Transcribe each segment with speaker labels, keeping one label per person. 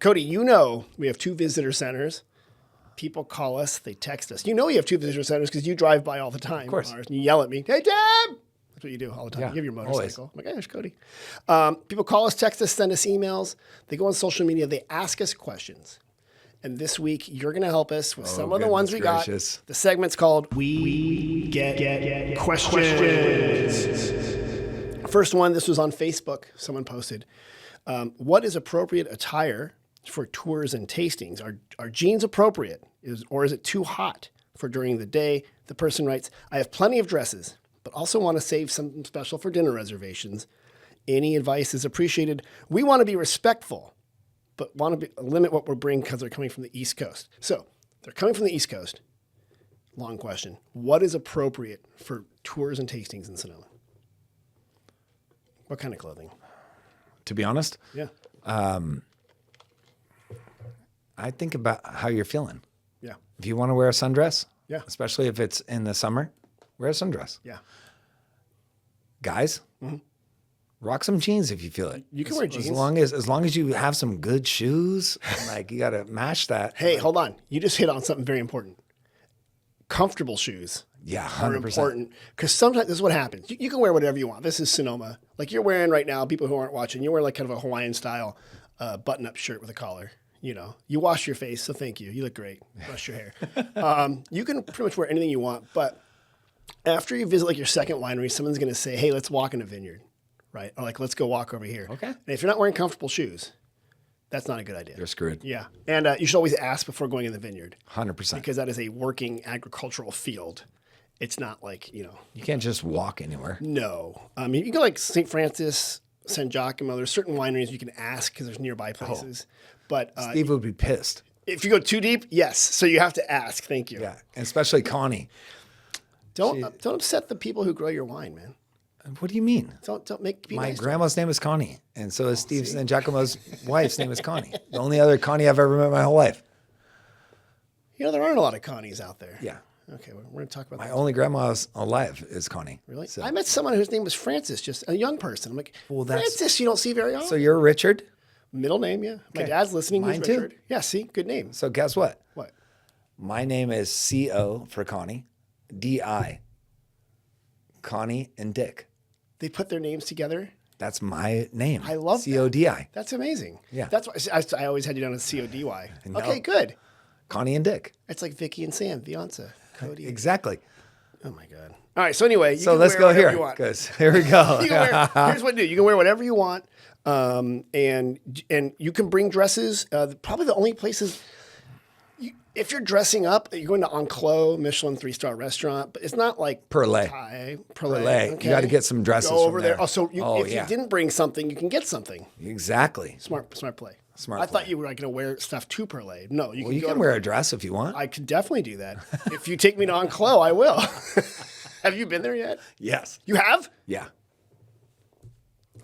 Speaker 1: Codi, you know we have 2 visitor centers. People call us, they text us. You know you have 2 visitor centers because you drive by all the time.
Speaker 2: Of course.
Speaker 1: And you yell at me, hey, Dad! That's what you do all the time.
Speaker 2: Yeah,
Speaker 1: You have your
Speaker 2: always.
Speaker 1: motorcycle. I'm like, hey, there's Codi. People call us, text us, send us emails. They go on social media. They ask us questions. And this week, you're going to help us with some of the ones we
Speaker 2: gracious.
Speaker 1: got. The segment's called We Get Questions. First one, this was on Facebook. Someone posted, what is appropriate attire for tours and tastings? Are jeans appropriate? Or is it too hot for during the day? The person writes, I have plenty of dresses, but also want to save something special for dinner reservations. Any advice is appreciated. We want to be respectful, but want to limit what we're bringing because they're coming from the East Coast. So they're coming from the East Coast. Long question. What is appropriate for tours and tastings in Sonoma? What kind of clothing?
Speaker 2: To be honest,
Speaker 1: Yeah.
Speaker 2: I think about how you're feeling.
Speaker 1: Yeah.
Speaker 2: If you want to wear a sundress,
Speaker 1: Yeah.
Speaker 2: especially if it's in the summer, wear a sundress.
Speaker 1: Yeah.
Speaker 2: Guys, rock some jeans if you feel it.
Speaker 1: You can wear jeans.
Speaker 2: As long as you have some good shoes, like you got to mash that.
Speaker 1: Hey, hold on. You just hit on something very important. Comfortable shoes.
Speaker 2: Yeah,
Speaker 1: Are
Speaker 2: 100%.
Speaker 1: important because sometimes this is what happens. You can wear whatever you want. This is Sonoma. Like you're wearing right now, people who aren't watching, you wear like kind of a Hawaiian style button-up shirt with a collar. You know, you wash your face, so thank you. You look great. Brush your hair. You can pretty much wear anything you want, but after you visit like your second winery, someone's going to say, hey, let's walk in a vineyard, right? Or like, let's go walk over here.
Speaker 2: Okay.
Speaker 1: And if you're not wearing comfortable shoes, that's not a good idea.
Speaker 2: You're screwed.
Speaker 1: Yeah. And you should always ask before going in the vineyard
Speaker 2: 100%.
Speaker 1: because that is a working agricultural field. It's not like, you know.
Speaker 2: You can't just walk anywhere.
Speaker 1: No. You can go like St. Francis, San Giacomo. There's certain wineries you can ask because there's nearby places. But
Speaker 2: Steve would be pissed.
Speaker 1: if you go too deep, yes. So you have to ask. Thank you.
Speaker 2: Yeah, and especially Connie.
Speaker 1: Don't upset the people who grow your wine, man.
Speaker 2: What do you mean?
Speaker 1: Don't make be
Speaker 2: My
Speaker 1: nice to
Speaker 2: grandma's name is Connie, and so is Steve and Giacomo's wife's name is Connie. The only other Connie I've ever met in my whole life.
Speaker 1: them. You know, there aren't a lot of Connies out there.
Speaker 2: Yeah.
Speaker 1: Okay, we're going to talk about
Speaker 2: My
Speaker 1: that.
Speaker 2: only grandma's alive is Connie.
Speaker 1: Really?
Speaker 2: So,
Speaker 1: I met someone whose name was Francis, just a young person. I'm like,
Speaker 2: Well, that's-
Speaker 1: Francis, you don't see very often.
Speaker 2: so you're Richard?
Speaker 1: Middle name, yeah. My
Speaker 2: Okay.
Speaker 1: dad's listening.
Speaker 2: Mine
Speaker 1: He's
Speaker 2: too.
Speaker 1: Richard. Yeah, see? Good name.
Speaker 2: So guess what?
Speaker 1: What?
Speaker 2: My name is C.O. for Connie, D.I. Connie and Dick.
Speaker 1: They put their names together.
Speaker 2: That's my name.
Speaker 1: I love that.
Speaker 2: C.O.D.I.
Speaker 1: That's amazing.
Speaker 2: Yeah.
Speaker 1: That's why I always had you down as C-O-D-Y.
Speaker 2: No.
Speaker 1: Okay, good.
Speaker 2: Connie and Dick.
Speaker 1: It's like Vicky and Sam, Beyonce, Cody.
Speaker 2: Exactly.
Speaker 1: Oh my God. All right. So anyway, you
Speaker 2: So
Speaker 1: can
Speaker 2: let's
Speaker 1: wear
Speaker 2: go
Speaker 1: whatever
Speaker 2: here.
Speaker 1: you want.
Speaker 2: Because here we go.
Speaker 1: You can wear, here's what you do. You can wear whatever you want, and you can bring dresses. Probably the only places. If you're dressing up, you're going to Enclos, Michelin 3-star restaurant, but it's not like
Speaker 2: Perlé.
Speaker 1: Perlé.
Speaker 2: You got to get some dresses
Speaker 1: Go over
Speaker 2: from
Speaker 1: there.
Speaker 2: there.
Speaker 1: Oh, so if
Speaker 2: yeah.
Speaker 1: you didn't bring something, you can get something.
Speaker 2: Exactly.
Speaker 1: Smart play.
Speaker 2: Smart
Speaker 1: I
Speaker 2: play.
Speaker 1: thought you were like going to wear stuff to Perlé. No, you
Speaker 2: Well,
Speaker 1: can
Speaker 2: you
Speaker 1: go
Speaker 2: can
Speaker 1: to
Speaker 2: wear a dress if you want.
Speaker 1: I could definitely do that. If you take me to Enclos, I will. Have you been there yet?
Speaker 2: Yes.
Speaker 1: You have?
Speaker 2: Yeah.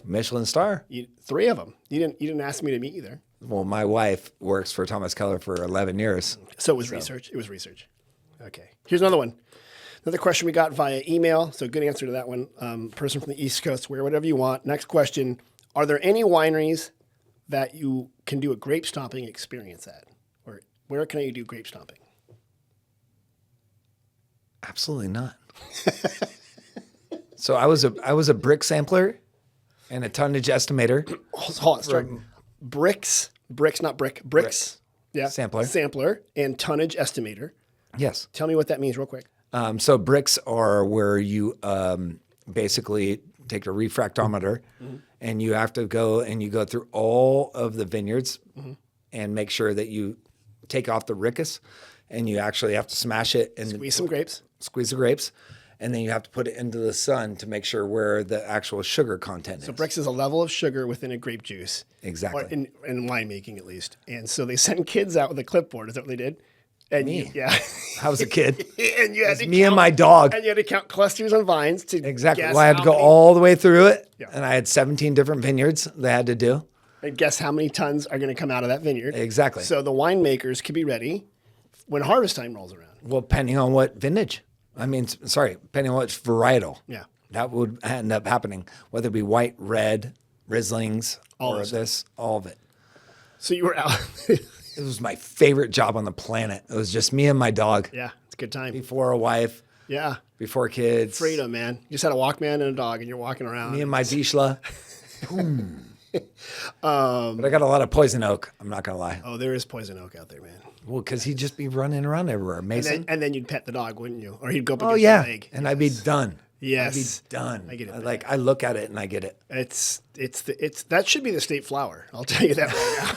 Speaker 2: Michelin star.
Speaker 1: 3 of them. You didn't ask me to meet you there.
Speaker 2: Well, my wife works for Thomas Keller for 11 years.
Speaker 1: So it was research. It was research. Okay. Here's another one. Another question we got via email. So good answer to that one. Person from the East Coast, wear whatever you want. Next question. Are there any wineries that you can do a grape stomping experience at? Or where can you do grape stomping?
Speaker 2: Absolutely not. So I was a Brix sampler and a tonnage estimator.
Speaker 1: Hold on. Start. Brix, not brick. Brix. Yeah. Sampler and tonnage estimator.
Speaker 2: Yes.
Speaker 1: Tell me what that means real quick.
Speaker 2: So Brix are where you basically take a refractometer and you have to go and you go through all of the vineyards and make sure that you take off the ricus and you actually have to smash it and
Speaker 1: Squeeze some grapes.
Speaker 2: squeeze the grapes. And then you have to put it into the sun to make sure where the actual sugar content is.
Speaker 1: So Brix is a level of sugar within a grape juice.
Speaker 2: Exactly.
Speaker 1: Or in winemaking, at least. And so they sent kids out with a clipboard. Is that what they did? And
Speaker 2: Me.
Speaker 1: yeah.
Speaker 2: I was a kid.
Speaker 1: And you had to
Speaker 2: Me and my dog.
Speaker 1: And you had to count clusters on vines to
Speaker 2: Exactly.
Speaker 1: guess
Speaker 2: Well, I had to
Speaker 1: how
Speaker 2: go
Speaker 1: many-
Speaker 2: all the way through it.
Speaker 1: Yeah.
Speaker 2: And I had 17 different vineyards they had to do.
Speaker 1: and guess how many tons are going to come out of that vineyard.
Speaker 2: Exactly.
Speaker 1: So the winemakers could be ready when harvest time rolls around.
Speaker 2: Well, depending on what vintage. Depending on what varietal.
Speaker 1: Yeah.
Speaker 2: That would end up happening, whether it be white, red, Rieslings,
Speaker 1: All
Speaker 2: or
Speaker 1: of it.
Speaker 2: this, all of it.
Speaker 1: So you were out.
Speaker 2: It was my favorite job on the planet. It was just me and my dog.
Speaker 1: Yeah, it's a good time.
Speaker 2: Before a wife,
Speaker 1: Yeah.
Speaker 2: before kids.
Speaker 1: Freedom, man. You just had a Walkman and a dog, and you're walking around.
Speaker 2: Me and my Vishla. Boom. But I got a lot of poison oak. I'm not going to lie.
Speaker 1: Oh, there is poison oak out there, man.
Speaker 2: Well, because he'd just be running around everywhere. Mason.
Speaker 1: And then you'd pet the dog, wouldn't you? Or he'd go up
Speaker 2: Oh,
Speaker 1: against
Speaker 2: yeah.
Speaker 1: your leg.
Speaker 2: And I'd be done.
Speaker 1: Yes.
Speaker 2: I'd be done.
Speaker 1: I get it, man.
Speaker 2: Like, I look at it and I get it.
Speaker 1: It's that should be the state flower. I'll tell you that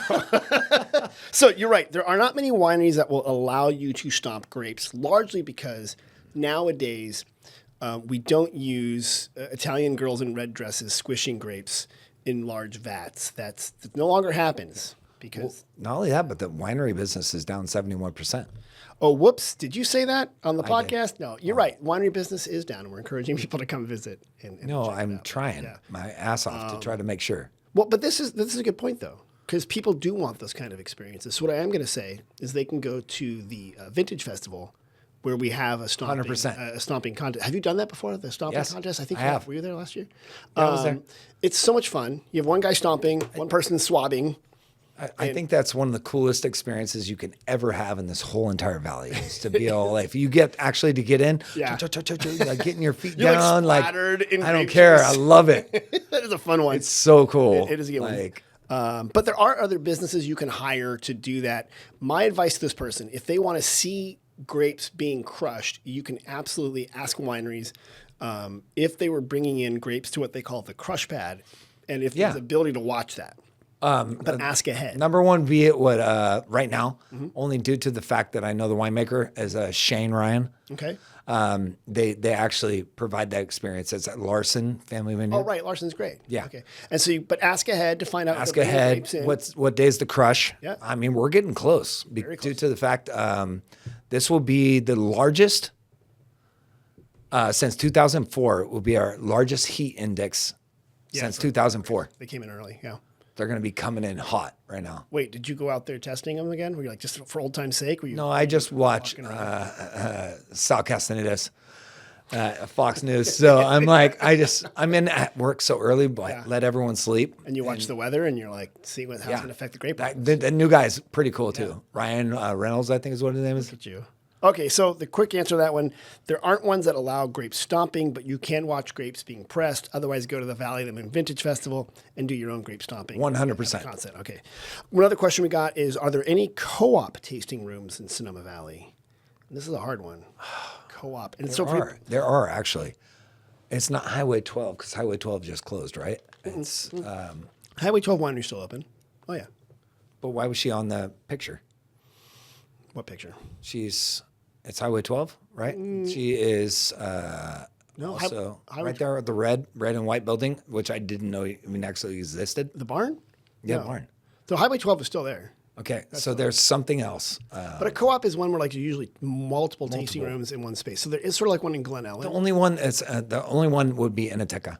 Speaker 1: right now. So you're right. There are not many wineries that will allow you to stomp grapes, largely because nowadays we don't use Italian girls in red dresses squishing grapes in large vats. That no longer happens because.
Speaker 2: Not only that, but the winery business is down 71%.
Speaker 1: Oh, whoops. Did you say that on the podcast? No, you're right. Winery business is down, and we're encouraging people to come visit. And
Speaker 2: No,
Speaker 1: check it
Speaker 2: I'm
Speaker 1: out.
Speaker 2: trying my ass off to try to make sure.
Speaker 1: Well, but this is a good point, though, because people do want those kind of experiences. So what I am going to say is they can go to the Vintage Festival where we have a stomping,
Speaker 2: 100%.
Speaker 1: A stomping contest. Have you done that before, the stomping
Speaker 2: Yes,
Speaker 1: contest? I think
Speaker 2: I
Speaker 1: you
Speaker 2: have.
Speaker 1: Were you there last year?
Speaker 2: Yeah, I was there.
Speaker 1: It's so much fun. You have one guy stomping, one person swabbing.
Speaker 2: I think that's one of the coolest experiences you can ever have in this whole entire valley is to be all like, if you get actually to get in,
Speaker 1: Yeah.
Speaker 2: like getting your feet
Speaker 1: You're, like,
Speaker 2: down, like,
Speaker 1: splattered in
Speaker 2: I don't
Speaker 1: grape
Speaker 2: care.
Speaker 1: juice.
Speaker 2: I love it.
Speaker 1: That is a fun one.
Speaker 2: It's so cool.
Speaker 1: It is a good
Speaker 2: like,
Speaker 1: one. But there are other businesses you can hire to do that. My advice to this person, if they want to see grapes being crushed, you can absolutely ask wineries if they were bringing in grapes to what they call the crush pad, and if there's
Speaker 2: Yeah.
Speaker 1: ability to watch that. But ask ahead.
Speaker 2: Number one, be it what right now,
Speaker 1: Mm-hmm.
Speaker 2: only due to the fact that I know the winemaker is Shane Ryan.
Speaker 1: Okay.
Speaker 2: They actually provide that experience. It's at Larson Family Vineyard.
Speaker 1: Oh, right. Larson's great.
Speaker 2: Yeah.
Speaker 1: Okay. And so, but ask ahead to find out.
Speaker 2: Ask
Speaker 1: if they're bringing
Speaker 2: ahead.
Speaker 1: grapes in.
Speaker 2: What day's the crush?
Speaker 1: Yeah.
Speaker 2: I mean, we're getting close,
Speaker 1: Very
Speaker 2: due
Speaker 1: close.
Speaker 2: to the fact this will be the largest since 2004. It will be our largest heat index since 2004.
Speaker 1: They came in early. Yeah.
Speaker 2: They're going to be coming in hot right now.
Speaker 1: Wait, did you go out there testing them again? Were you like just for old time's sake? Were you?
Speaker 2: No, I just watched
Speaker 1: walking around?
Speaker 2: Sal Castaneda's Fox News. So I'm like, I'm in at work so early, but let everyone sleep.
Speaker 1: And you watch the weather, and you're like, see how it's going to affect the grape.
Speaker 2: The new guy's pretty cool too. Ryan Reynolds, I think is what his name is.
Speaker 1: At you. Okay, so the quick answer to that one, there aren't ones that allow grape stomping, but you can watch grapes being pressed. Otherwise, go to the Valley of the Moon Vintage Festival and do your own grape stomping.
Speaker 2: 100%.
Speaker 1: Concept. Okay. Another question we got is, are there any co-op tasting rooms in Sonoma Valley? And this is a hard one. Co-op. And
Speaker 2: There are actually. It's not Highway 12 because Highway 12 just closed, right? It's.
Speaker 1: Highway 12 Winery still open. Oh, yeah.
Speaker 2: But why was she on the picture?
Speaker 1: What picture?
Speaker 2: It's Highway 12, right? She is
Speaker 1: No,
Speaker 2: also
Speaker 1: Highway
Speaker 2: right there at the red and white building, which I didn't know even actually existed.
Speaker 1: The barn?
Speaker 2: Yeah,
Speaker 1: No.
Speaker 2: barn.
Speaker 1: So Highway 12 is still there.
Speaker 2: Okay, so there's something else.
Speaker 1: But a co-op is one where like you usually multiple tasting rooms in one space. So there is sort of like one in Glen Ellen.
Speaker 2: The only one would be Inateca.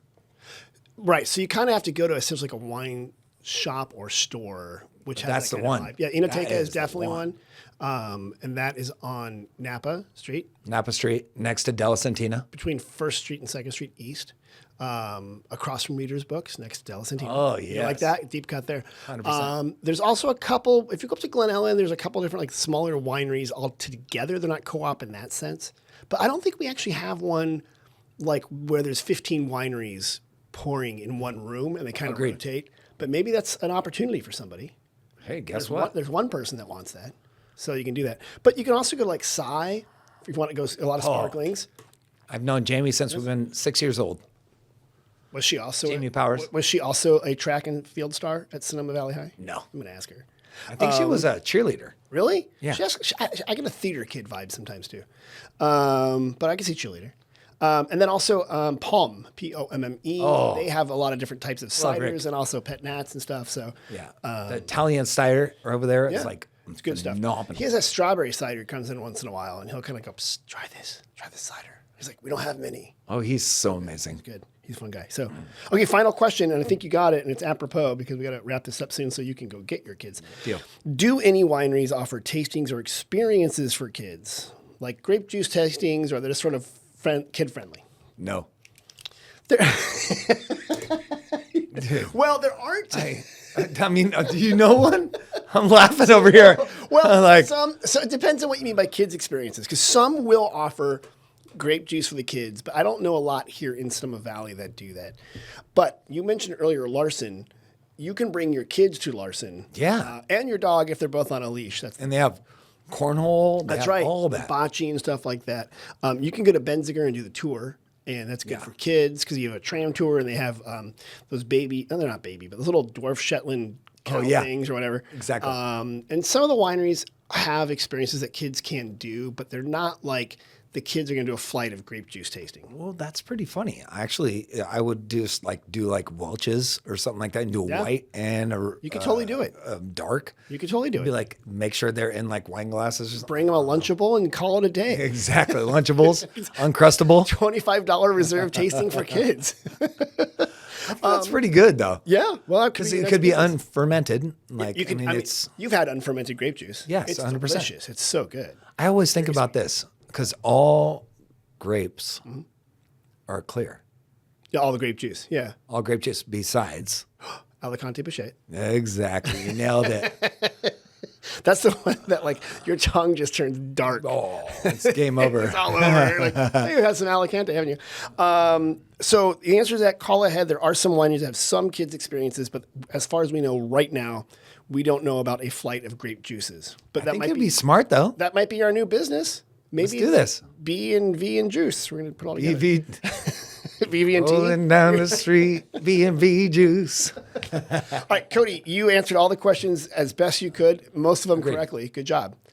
Speaker 1: Right. So you kind of have to go to essentially like a wine shop or store, which has
Speaker 2: That's
Speaker 1: that
Speaker 2: the
Speaker 1: kind of
Speaker 2: one.
Speaker 1: vibe. Yeah, Inateca
Speaker 2: That
Speaker 1: is
Speaker 2: is the
Speaker 1: definitely
Speaker 2: one.
Speaker 1: one. And that is on Napa Street
Speaker 2: Napa Street next to Della Centina.
Speaker 1: between 1st Street and 2nd Street East, across from Reader's Books next to Della Centina.
Speaker 2: Oh,
Speaker 1: You like
Speaker 2: yes.
Speaker 1: that? Deep cut there.
Speaker 2: 100%.
Speaker 1: There's also a couple, if you go up to Glen Ellen, there's a couple different like smaller wineries all together. They're not co-op in that sense. But I don't think we actually have one like where there's 15 wineries pouring in one room and they kind of
Speaker 2: Agreed.
Speaker 1: rotate. But maybe that's an opportunity for somebody.
Speaker 2: Hey, guess
Speaker 1: There's
Speaker 2: what?
Speaker 1: one, there's one person that wants that. So you can do that. But you can also go to like Psy if you want to go a lot of sparklings.
Speaker 2: I've known Jamie since we've been 6 years old.
Speaker 1: Was she also
Speaker 2: Jamie Powers.
Speaker 1: Was she also a track and field star at Sonoma Valley High?
Speaker 2: No.
Speaker 1: I'm gonna ask her.
Speaker 2: I think she was a cheerleader.
Speaker 1: Really?
Speaker 2: Yeah.
Speaker 1: I get a theater kid vibe sometimes too. But I can see cheerleader. And then also Pomme, Pomme.
Speaker 2: Oh.
Speaker 1: They have a lot of different types of
Speaker 2: Love
Speaker 1: ciders
Speaker 2: Rick.
Speaker 1: and also pet nats and stuff. So
Speaker 2: Yeah. The Italian cider over there is like
Speaker 1: it's good stuff.
Speaker 2: phenomenal.
Speaker 1: He has a strawberry cider comes in once in a while, and he'll kind of go, "Psst, try this cider." He's like, "We don't have many."
Speaker 2: Oh, he's so amazing.
Speaker 1: Good. He's a fun guy. So, okay, final question, and I think you got it, and it's apropos because we got to wrap this up soon so you can go get your kids.
Speaker 2: Deal.
Speaker 1: Do any wineries offer tastings or experiences for kids, like grape juice tastings, or they're just sort of kid friendly?
Speaker 2: No.
Speaker 1: Well, there aren't.
Speaker 2: I mean, do you know one? I'm laughing over here.
Speaker 1: Well,
Speaker 2: like,
Speaker 1: so it depends on what you mean by kids' experiences, because some will offer grape juice for the kids, but I don't know a lot here in Sonoma Valley that do that. But you mentioned earlier Larson. You can bring your kids to Larson,
Speaker 2: Yeah.
Speaker 1: and your dog if they're both on a leash.
Speaker 2: and they have cornhole. They
Speaker 1: That's
Speaker 2: have
Speaker 1: right,
Speaker 2: all that.
Speaker 1: bocce and stuff like that. You can go to Benziger and do the tour. And that's good for kids because you have a tram tour and they have those baby, no, they're not baby, but those little dwarf Shetland cow things or whatever.
Speaker 2: Exactly.
Speaker 1: And some of the wineries have experiences that kids can do, but they're not like the kids are going to do a flight of grape juice tasting.
Speaker 2: Well, that's pretty funny. I would just do Welch's or something like that and do a white and a
Speaker 1: You could totally do it.
Speaker 2: Dark.
Speaker 1: You could totally do
Speaker 2: Be
Speaker 1: it.
Speaker 2: like, make sure they're in like wine glasses or something.
Speaker 1: Bring them a Lunchable and call it a day.
Speaker 2: Exactly. Lunchables, Uncrustable.
Speaker 1: $25 reserve tasting for kids.
Speaker 2: That's pretty good though.
Speaker 1: Yeah. Well,
Speaker 2: Because it could be unfermented. Like,
Speaker 1: you can, I mean, you've had unfermented grape juice.
Speaker 2: Yes,
Speaker 1: it's
Speaker 2: 100%.
Speaker 1: delicious. It's so good.
Speaker 2: I always think about this because all grapes are clear.
Speaker 1: Yeah, all the grape juice. Yeah.
Speaker 2: All grape juice besides.
Speaker 1: Alicante Pichet.
Speaker 2: Exactly. You nailed it.
Speaker 1: That's the one that like your tongue just turns dark.
Speaker 2: Oh, it's game over.
Speaker 1: It's all over. Like, hey, you had some Alicante, haven't you? So the answer is that call ahead. There are some wineries that have some kids' experiences, but as far as we know right now, we don't know about a flight of grape juices. But
Speaker 2: I
Speaker 1: that
Speaker 2: think
Speaker 1: might
Speaker 2: it'd
Speaker 1: be
Speaker 2: be smart though.
Speaker 1: that might be our new business. Maybe
Speaker 2: Let's do this.
Speaker 1: B and V and juice. We're gonna put it all together.
Speaker 2: EV
Speaker 1: BV and T.
Speaker 2: rolling down the street, B&B juice.
Speaker 1: All right, Cody, you answered all the questions as best you could. Most of them correctly. Good job.